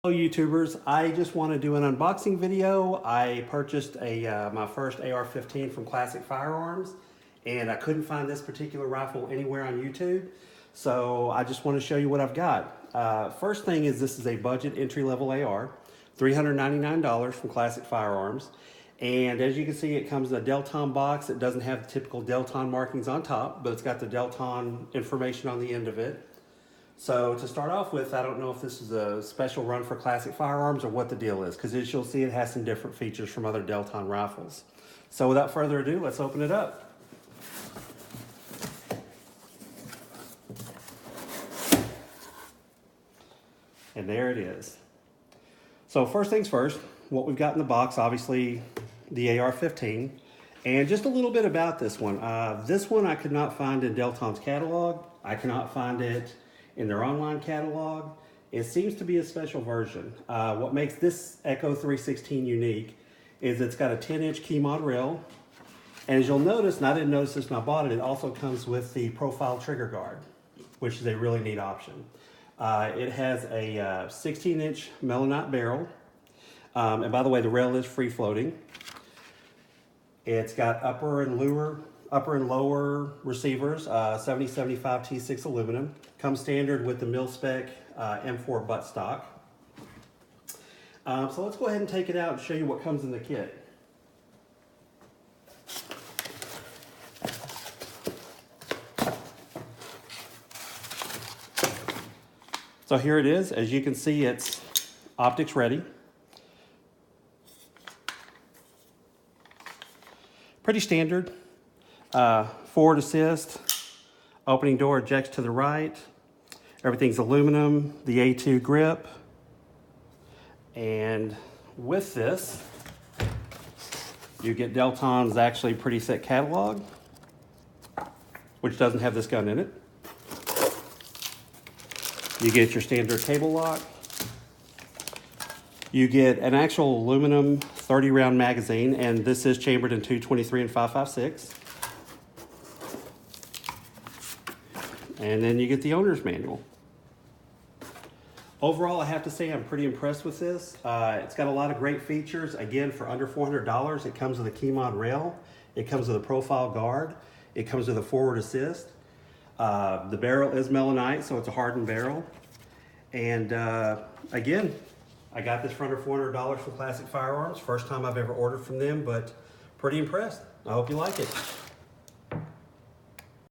Hello YouTubers, I just want to do an unboxing video. I purchased my first AR-15 from Classic Firearms, and I couldn't find this particular rifle anywhere on YouTube, so I just want to show you what I've got. First thing is, this is a budget entry-level AR, $399 from Classic Firearms, and as you can see, it comes in a Delton box. It doesn't have the typical Delton markings on top, but it's got the Delton information on the end of it. So to start off with, I don't know if this is a special run for Classic Firearms or what the deal is, because as you'll see, it has some different features from other Delton rifles. So without further ado, let's open it up. And there it is. So first things first, what we've got in the box, obviously the AR-15. And just a little bit about this one. This one I could not find in Delton's catalog. I cannot find it in their online catalog. It seems to be a special version. What makes this Echo 316 unique is it's got a 10-inch Keymod rail. And as you'll notice, and I didn't notice this when I bought it, it also comes with the profile trigger guard, which is a really neat option. It has a 16-inch melanite barrel. And by the way, the rail is free-floating. It's got upper and lower receivers, 70-75 T6 aluminum. Comes standard with the mil-spec M4 buttstock. So let's go ahead and take it out and show you what comes in the kit. So here it is. As you can see, it's optics ready. Pretty standard. Forward assist, opening door ejects to the right. Everything's aluminum, the A2 grip. And with this, you get Delton's actually pretty thick catalog, which doesn't have this gun in it. You get your standard cable lock. You get an actual aluminum 30-round magazine, and this is chambered in 223 and 5.56. And then you get the owner's manual. Overall, I have to say I'm pretty impressed with this. It's got a lot of great features. Again, for under $400, it comes with a Keymod rail. It comes with a profile guard. It comes with a forward assist. The barrel is melanite, so it's a hardened barrel. And again, I got this for under $400 from Classic Firearms. First time I've ever ordered from them, but pretty impressed. I hope you like it.